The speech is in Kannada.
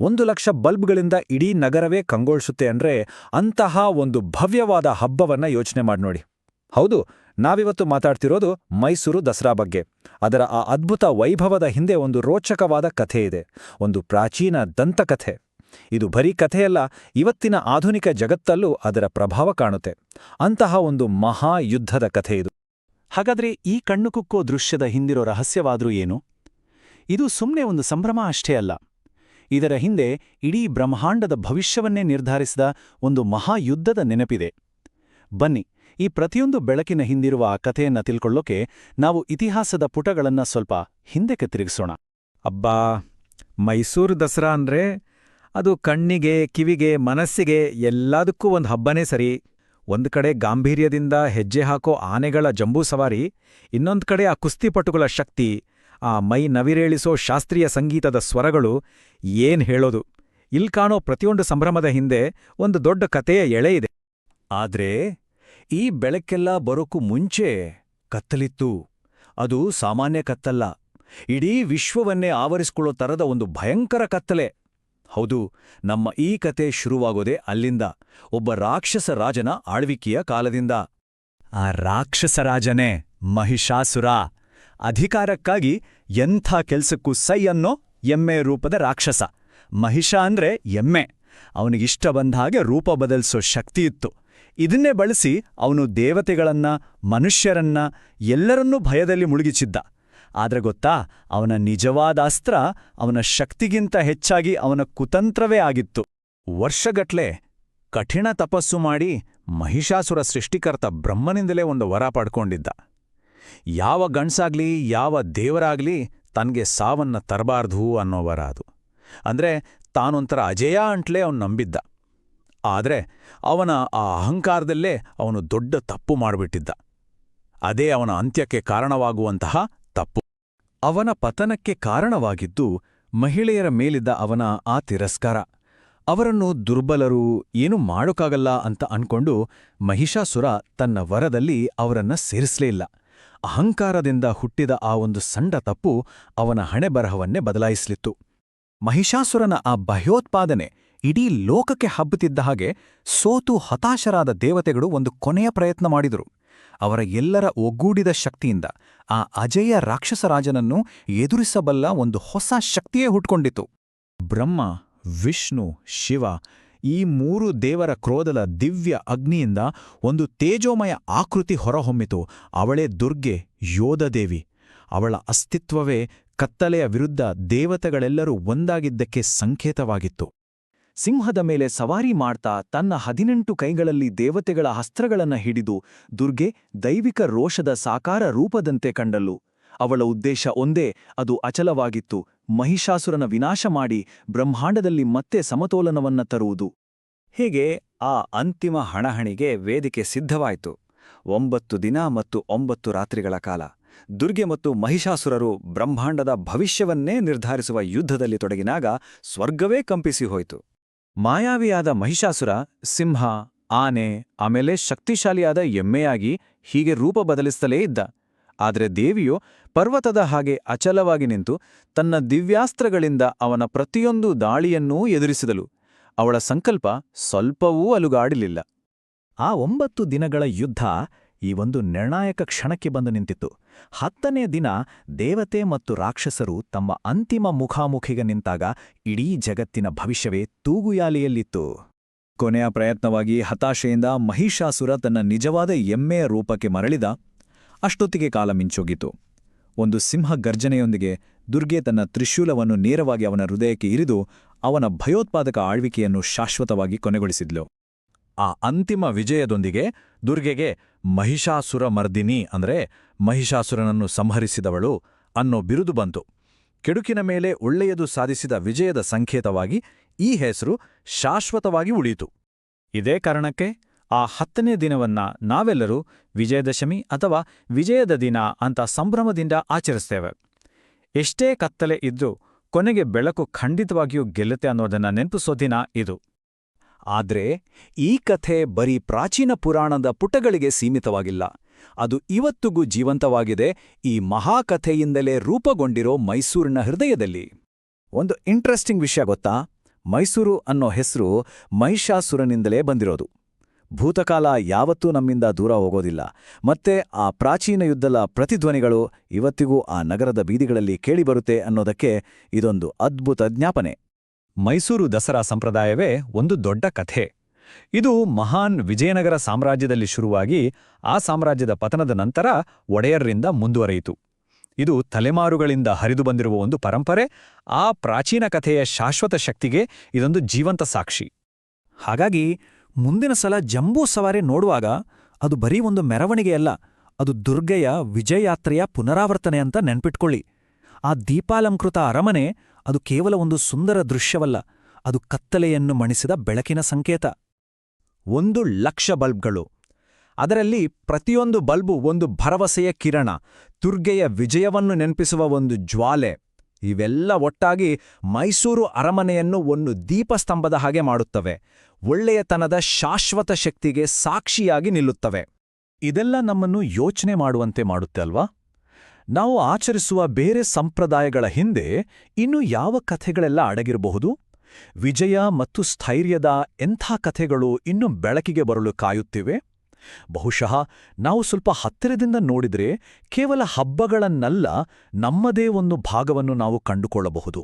1,00,000 ಬಲ್ಬ್ಗಳಿಂದ ಇಡೀ ನಗರವೇ ಕಂಗೊಳಿಸುತ್ತೆ ಅಂದ್ರೆ ಅಂತಹ ಒಂದು ಭವ್ಯವಾದ ಹಬ್ಬವನ್ನ ಯೋಚನೆ ಮಾಡಿ. ಹೌದು, ನಾವಿವತ್ತು ಮಾತಾಡ್ತಿರೋದು ಮೈಸೂರು ದಸರಾ ಬಗ್ಗೆ. ಅದರ ಆ ಅದ್ಭುತ ವೈಭವದ ಹಿಂದೆ ಒಂದು ರೋಚಕವಾದ ಕಥೆ ಇದೆ, ಒಂದು ಪ್ರಾಚೀನ ದಂತಕಥೆ. ಇದು ಬರೀ ಕಥೆಯಲ್ಲ, ಇವತ್ತಿನ ಆಧುನಿಕ ಜಗತ್ತಲ್ಲೂ ಅದರ ಪ್ರಭಾವ ಕಾಣುತ್ತೆ. ಅಂತಹ ಒಂದು ಮಹಾಯುದ್ಧದ ಕಥೆ ಇದು. ಹಾಗಾದ್ರೆ ಈ ಕಣ್ಣುಕುಕ್ಕೋ ದೃಶ್ಯದ ಹಿಂದಿರೋ ರಹಸ್ಯವಾದ್ರೂ ಏನು? ಇದು ಸುಮ್ಮನೆ ಒಂದು ಸಂಭ್ರಮ ಅಷ್ಟೇ ಅಲ್ಲ. ಇದರ ಹಿಂದೆ ಇಡೀ ಬ್ರಹ್ಮಾಂಡದ ಭವಿಷ್ಯವನ್ನೇ ನಿರ್ಧರಿಸಿದ ಒಂದು ಮಹಾಯುದ್ಧದ ನೆನಪಿದೆ. ಬನ್ನಿ, ಈ ಪ್ರತಿಯೊಂದು ಬೆಳಕಿನ ಹಿಂದಿರುವ ಆ ಕಥೆಯನ್ನ ತಿಳ್ಕೊಳ್ಳೋಕೆ ನಾವು ಇತಿಹಾಸದ ಪುಟಗಳನ್ನ ಸ್ವಲ್ಪ ಹಿಂದಕ್ಕೆ ತಿರುಗಿಸೋಣ. ಅಬ್ಬಾ, ಮೈಸೂರು ದಸರಾ ಅಂದ್ರೆ ಅದು ಕಣ್ಣಿಗೆ, ಕಿವಿಗೆ, ಮನಸ್ಸಿಗೆ ಎಲ್ಲದಕ್ಕೂ ಒಂದು ಹಬ್ಬನೇ ಸರಿ. ಒಂದು ಕಡೆ ಗಾಂಭೀರ್ಯದಿಂದ ಹೆಜ್ಜೆ ಹಾಕೋ ಆನೆಗಳ ಜಂಬೂ ಸವಾರಿ, ಇನ್ನೊಂದು ಕಡೆ ಆ ಕುಸ್ತಿಪಟುಗಳ ಶಕ್ತಿ, ಆ ಮೈ ನವಿರೇಳಿಸೋ ಶಾಸ್ತ್ರೀಯ ಸಂಗೀತದ ಸ್ವರಗಳು, ಏನ್ ಹೇಳೋದು. ಇಲ್ ಕಾಣೋ ಪ್ರತಿಯೊಂದು ಸಂಭ್ರಮದ ಹಿಂದೆ ಒಂದು ದೊಡ್ಡ ಕಥೆಯ ಎಳೆ ಇದೆ. ಆದ್ರೆ ಈ ಬೆಳಕೆಲ್ಲ ಬರೋಕ್ಕೂ ಮುಂಚೆ ಕತ್ತಲಿತ್ತು. ಅದು ಸಾಮಾನ್ಯ ಕತ್ತಲ್ಲ, ಇಡೀ ವಿಶ್ವವನ್ನೇ ಆವರಿಸ್ಕೊಳ್ಳೋ ತರದ ಒಂದು ಭಯಂಕರ ಕತ್ತಲೆ. ಹೌದು, ನಮ್ಮ ಈ ಕತೆ ಶುರುವಾಗೋದೇ ಅಲ್ಲಿಂದ, ಒಬ್ಬ ರಾಕ್ಷಸ ರಾಜನ ಆಳ್ವಿಕೆಯ ಕಾಲದಿಂದ. ಆ ರಾಕ್ಷಸ ರಾಜನೇ ಮಹಿಷಾಸುರ. ಅಧಿಕಾರಕ್ಕಾಗಿ ಎಂಥ ಕೆಲ್ಸಕ್ಕೂ ಸೈ ಅನ್ನೋ ಎಮ್ಮೆ ರೂಪದ ರಾಕ್ಷಸ. ಮಹಿಷ ಅಂದ್ರೆ ಎಮ್ಮೆ. ಅವನಿಗಿಷ್ಟ ಬಂದ ಹಾಗೆ ರೂಪ ಬದಲಿಸೋ ಶಕ್ತಿ ಇತ್ತು. ಇದನ್ನೇ ಬಳಸಿ ಅವನು ದೇವತೆಗಳನ್ನ, ಮನುಷ್ಯರನ್ನ, ಎಲ್ಲರನ್ನೂ ಭಯದಲ್ಲಿ ಮುಳುಗಿಸಿದ್ದ. ಆದ್ರೆ ಗೊತ್ತಾ, ಅವನ ನಿಜವಾದ ಅಸ್ತ್ರ ಅವನ ಶಕ್ತಿಗಿಂತ ಹೆಚ್ಚಾಗಿ ಅವನ ಕುತಂತ್ರವೇ ಆಗಿತ್ತು. ವರ್ಷಗಟ್ಲೆ ಕಠಿಣ ತಪಸ್ಸು ಮಾಡಿ ಮಹಿಷಾಸುರ ಸೃಷ್ಟಿಕರ್ತ ಬ್ರಹ್ಮನಿಂದಲೇ ಒಂದು ವರ ಪಡ್ಕೊಂಡಿದ್ದ. ಯಾವ ಗಂಡ್ಸಾಗ್ಲಿ, ಯಾವ ದೇವರಾಗ್ಲಿ ತನ್ಗೆ ಸಾವನ್ನ ತರಬಾರ್ದು ಅನ್ನೋ ವರ ಅದು. ಅಂದ್ರೆ ತಾನೊಂಥರ ಅಜೇಯ ಅಂಟ್ಲೇ ಅವನು ನಂಬಿದ್ದ. ಆದ್ರೆ ಅವನ ಆ ಅಹಂಕಾರದಲ್ಲೇ ಅವನು ದೊಡ್ಡ ತಪ್ಪು ಮಾಡಿಬಿಟ್ಟಿದ್ದ. ಅದೇ ಅವನ ಅಂತ್ಯಕ್ಕೆ ಕಾರಣವಾಗುವಂತಹ ತಪ್ಪು. ಅವನ ಪತನಕ್ಕೆ ಕಾರಣವಾಗಿದ್ದು ಮಹಿಳೆಯರ ಮೇಲಿದ್ದ ಅವನ ಆ ತಿರಸ್ಕಾರ. ಅವರನ್ನು ದುರ್ಬಲರು, ಏನೂ ಮಾಡೋಕ್ಕಾಗಲ್ಲ ಅಂತ ಅನ್ಕೊಂಡು ಮಹಿಷಾಸುರ ತನ್ನ ವರದಲ್ಲಿ ಅವರನ್ನ ಸೇರಿಸಲೇ ಇಲ್ಲ. ಅಹಂಕಾರದಿಂದ ಹುಟ್ಟಿದ ಆ ಒಂದು ಸಣ್ಣ ತಪ್ಪು ಅವನ ಹಣೆಬರಹವನ್ನೇ ಬದಲಾಯಿಸಲಿತ್ತು. ಮಹಿಷಾಸುರನ ಆ ಭಯೋತ್ಪಾದನೆ ಇಡೀ ಲೋಕಕ್ಕೆ ಹಬ್ಬುತ್ತಿದ್ದ ಹಾಗೆ ಸೋತು ಹತಾಶರಾದ ದೇವತೆಗಳು ಒಂದು ಕೊನೆಯ ಪ್ರಯತ್ನ ಮಾಡಿದರು. ಅವರ ಎಲ್ಲರ ಒಗ್ಗೂಡಿದ ಶಕ್ತಿಯಿಂದ ಆ ಅಜೇಯ ರಾಕ್ಷಸರಾಜನನ್ನು ಎದುರಿಸಬಲ್ಲ ಒಂದು ಹೊಸ ಶಕ್ತಿಯೇ ಹುಟ್ಕೊಂಡಿತು. ಬ್ರಹ್ಮ, ವಿಷ್ಣು, ಶಿವ ಈ 3 ದೇವರ ಕ್ರೋಧದ ದಿವ್ಯ ಅಗ್ನಿಯಿಂದ ಒಂದು ತೇಜೋಮಯ ಆಕೃತಿ ಹೊರಹೊಮ್ಮಿತು. ಅವಳೇ ದುರ್ಗೆ, ಯೋಧದೇವಿ. ಅವಳ ಅಸ್ತಿತ್ವವೇ ಕತ್ತಲೆಯ ವಿರುದ್ಧ ದೇವತೆಗಳೆಲ್ಲರೂ ಒಂದಾಗಿದ್ದಕ್ಕೆ ಸಂಕೇತವಾಗಿತ್ತು. ಸಿಂಹದ ಮೇಲೆ ಸವಾರಿ ಮಾಡ್ತಾ ತನ್ನ 18 ಕೈಗಳಲ್ಲಿ ದೇವತೆಗಳ ಅಸ್ತ್ರಗಳನ್ನ ಹಿಡಿದು ದುರ್ಗೆ ದೈವಿಕ ರೋಷದ ಸಾಕಾರ ರೂಪದಂತೆ ಕಂಡಳು. ಅವಳ ಉದ್ದೇಶ ಒಂದೇ, ಅದು ಅಚಲವಾಗಿತ್ತು: ಮಹಿಷಾಸುರನ ವಿನಾಶ ಮಾಡಿ ಬ್ರಹ್ಮಾಂಡದಲ್ಲಿ ಮತ್ತೆ ಸಮತೋಲನವನ್ನ ತರುವುದು. ಹೀಗೆ ಆ ಅಂತಿಮ ಹಣಹಣಿಗೆ ವೇದಿಕೆ ಸಿದ್ಧವಾಯಿತು. 9 ದಿನ ಮತ್ತು 9 ರಾತ್ರಿಗಳ ಕಾಲ ದುರ್ಗೆ ಮತ್ತು ಮಹಿಷಾಸುರರು ಬ್ರಹ್ಮಾಂಡದ ಭವಿಷ್ಯವನ್ನೇ ನಿರ್ಧರಿಸುವ ಯುದ್ಧದಲ್ಲಿ ತೊಡಗಿನಾಗ ಸ್ವರ್ಗವೇ ಕಂಪಿಸಿ ಹೋಯಿತು. ಮಾಯಾವಿಯಾದ ಮಹಿಷಾಸುರ ಸಿಂಹ, ಆನೆ, ಆಮೇಲೆ ಶಕ್ತಿಶಾಲಿಯಾದ ಎಮ್ಮೆಯಾಗಿ ಹೀಗೆ ರೂಪ ಬದಲಿಸ್ತಲೇ ಇದ್ದ. ಆದರೆ ದೇವಿಯು ಪರ್ವತದ ಹಾಗೆ ಅಚಲವಾಗಿ ನಿಂತು ತನ್ನ ದಿವ್ಯಾಸ್ತ್ರಗಳಿಂದ ಅವನ ಪ್ರತಿಯೊಂದು ದಾಳಿಯನ್ನೂ ಎದುರಿಸಿದಳು. ಅವಳ ಸಂಕಲ್ಪ ಸ್ವಲ್ಪವೂ ಅಲುಗಾಡಲಿಲ್ಲ. ಆ 9 ದಿನಗಳ ಯುದ್ಧ ಈ ಒಂದು ನಿರ್ಣಾಯಕ ಕ್ಷಣಕ್ಕೆ ಬಂದು ನಿಂತಿತ್ತು. 10ನೇ ದಿನ ದೇವತೆ ಮತ್ತು ರಾಕ್ಷಸರು ತಮ್ಮ ಅಂತಿಮ ಮುಖಾಮುಖಿಗೆ ನಿಂತಾಗ ಇಡೀ ಜಗತ್ತಿನ ಭವಿಷ್ಯವೇ ತೂಗುಯಾಲಿಯಲ್ಲಿತ್ತು. ಕೊನೆಯ ಪ್ರಯತ್ನವಾಗಿ ಹತಾಶೆಯಿಂದ ಮಹಿಷಾಸುರ ತನ್ನ ನಿಜವಾದ ಎಮ್ಮೆಯ ರೂಪಕ್ಕೆ ಮರಳಿದ. ಅಷ್ಟೊತ್ತಿಗೆ ಕಾಲ ಮಿಂಚೋಗಿತ್ತು. ಒಂದು ಸಿಂಹ ಗರ್ಜನೆಯೊಂದಿಗೆ ದುರ್ಗೆ ತನ್ನ ತ್ರಿಶೂಲವನ್ನು ನೇರವಾಗಿ ಅವನ ಹೃದಯಕ್ಕೆ ಇರಿದು ಅವನ ಭಯೋತ್ಪಾದಕ ಆಳ್ವಿಕೆಯನ್ನು ಶಾಶ್ವತವಾಗಿ ಕೊನೆಗೊಳಿಸಿದ್ಲು. ಆ ಅಂತಿಮ ವಿಜಯದೊಂದಿಗೆ ದುರ್ಗೆಗೆ ಮಹಿಷಾಸುರ ಮರ್ದಿನಿ ಅಂದ್ರೆ ಮಹಿಷಾಸುರನನ್ನು ಸಂಹರಿಸಿದವಳು ಅನ್ನೋ ಬಿರುದು ಬಂತು. ಕೆಡುಕಿನ ಮೇಲೆ ಒಳ್ಳೆಯದು ಸಾಧಿಸಿದ ವಿಜಯದ ಸಂಕೇತವಾಗಿ ಈ ಹೆಸರು ಶಾಶ್ವತವಾಗಿ ಉಳಿಯಿತು. ಇದೇ ಕಾರಣಕ್ಕೆ ಆ 10ನೇ ದಿನವನ್ನ ನಾವೆಲ್ಲರೂ ವಿಜಯದಶಮಿ ಅಥವಾ ವಿಜಯದ ದಿನ ಅಂತ ಸಂಭ್ರಮದಿಂದ ಆಚರಿಸ್ತೇವೆ. ಎಷ್ಟೇ ಕತ್ತಲೆ ಇದ್ರೂ ಕೊನೆಗೆ ಬೆಳಕು ಖಂಡಿತವಾಗಿಯೂ ಗೆಲ್ಲುತ್ತೆ ಅನ್ನೋದನ್ನ ನೆನಪಿಸೋ ದಿನ ಇದು. ಆದ್ರೆ ಈ ಕಥೆ ಬರೀ ಪ್ರಾಚೀನ ಪುರಾಣದ ಪುಟಗಳಿಗೆ ಸೀಮಿತವಾಗಿಲ್ಲ. ಅದು ಇವತ್ತಿಗೂ ಜೀವಂತವಾಗಿದೆ ಈ ಮಹಾಕಥೆಯಿಂದಲೇ ರೂಪುಗೊಂಡಿರೋ ಮೈಸೂರಿನ ಹೃದಯದಲ್ಲಿ. ಒಂದು ಇಂಟ್ರೆಸ್ಟಿಂಗ್ ವಿಷಯ ಗೊತ್ತಾ? ಮೈಸೂರು ಅನ್ನೋ ಹೆಸರು ಮಹಿಷಾಸುರನಿಂದಲೇ ಬಂದಿರೋದು. ಭೂತಕಾಲ ಯಾವತ್ತೂ ನಮ್ಮಿಂದ ದೂರ ಹೋಗೋದಿಲ್ಲ, ಮತ್ತೆ ಆ ಪ್ರಾಚೀನ ಯುದ್ಧದ ಪ್ರತಿಧ್ವನಿಗಳು ಇವತ್ತಿಗೂ ಆ ನಗರದ ಬೀದಿಗಳಲ್ಲಿ ಕೇಳಿಬರುತ್ತೆ ಅನ್ನೋದಕ್ಕೆ ಇದೊಂದು ಅದ್ಭುತ ಜ್ಞಾಪನೆ. ಮೈಸೂರು ದಸರಾ ಸಂಪ್ರದಾಯವೇ ಒಂದು ದೊಡ್ಡ ಕಥೆ. ಇದು ಮಹಾನ್ ವಿಜಯನಗರ ಸಾಮ್ರಾಜ್ಯದಲ್ಲಿ ಶುರುವಾಗಿ ಆ ಸಾಮ್ರಾಜ್ಯದ ಪತನದ ನಂತರ ಒಡೆಯರ್ರಿಂದ ಮುಂದುವರಿಯಿತು. ಇದು ತಲೆಮಾರುಗಳಿಂದ ಹರಿದು ಬಂದಿರುವ ಒಂದು ಪರಂಪರೆ. ಆ ಪ್ರಾಚೀನ ಕಥೆಯ ಶಾಶ್ವತ ಶಕ್ತಿಗೆ ಇದೊಂದು ಜೀವಂತ ಸಾಕ್ಷಿ. ಹಾಗಾಗಿ ಮುಂದಿನ ಸಲ ಜಂಬೂ ಸವಾರಿ ನೋಡುವಾಗ ಅದು ಬರೀ ಒಂದು ಮೆರವಣಿಗೆಯಲ್ಲ, ಅದು ದುರ್ಗೆಯ ವಿಜಯಯಾತ್ರೆಯ ಪುನರಾವರ್ತನೆ ಅಂತ ನೆನ್ಪಿಟ್ಕೊಳ್ಳಿ. ಆ ದೀಪಾಲಂಕೃತ ಅರಮನೆ ಅದು ಕೇವಲ ಒಂದು ಸುಂದರ ದೃಶ್ಯವಲ್ಲ, ಅದು ಕತ್ತಲೆಯನ್ನು ಮಣಿಸಿದ ಬೆಳಕಿನ ಸಂಕೇತ. 1,00,000 ಬಲ್ಬ್ಗಳು. ಅದರಲ್ಲಿ ಪ್ರತಿಯೊಂದು ಬಲ್ಬು ಒಂದು ಭರವಸೆಯ ಕಿರಣ, ದುರ್ಗೆಯ ವಿಜಯವನ್ನು ನೆನಪಿಸುವ ಒಂದು ಜ್ವಾಲೆ. ಇವೆಲ್ಲ ಒಟ್ಟಾಗಿ ಮೈಸೂರು ಅರಮನೆಯನ್ನು ಒಂದು ದೀಪಸ್ತಂಭದ ಹಾಗೆ ಮಾಡುತ್ತವೆ, ಒಳ್ಳೆಯತನದ ಶಾಶ್ವತ ಶಕ್ತಿಗೆ ಸಾಕ್ಷಿಯಾಗಿ ನಿಲ್ಲುತ್ತವೆ. ಇದೆಲ್ಲ ನಮ್ಮನ್ನು ಯೋಚನೆ ಮಾಡುವಂತೆ ಮಾಡುತ್ತೆ ಅಲ್ವಾ? ನಾವು ಆಚರಿಸುವ ಬೇರೆ ಸಂಪ್ರದಾಯಗಳ ಹಿಂದೆ ಇನ್ನು ಯಾವ ಕಥೆಗಳೆಲ್ಲ ಅಡಗಿರಬಹುದು? ವಿಜಯ ಮತ್ತು ಸ್ಥೈರ್ಯದ ಎಂಥ ಕಥೆಗಳು ಇನ್ನು ಬೆಳಕಿಗೆ ಬರಲು ಕಾಯುತ್ತಿವೆ? ಬಹುಶಃ ನಾವು ಸ್ವಲ್ಪ ಹತ್ತಿರದಿಂದ ನೋಡಿದ್ರೆ ಕೇವಲ ಹಬ್ಬಗಳನ್ನಲ್ಲ, ನಮ್ಮದೇ ಒಂದು ಭಾಗವನ್ನು ನಾವು ಕಂಡುಕೊಳ್ಳಬಹುದು.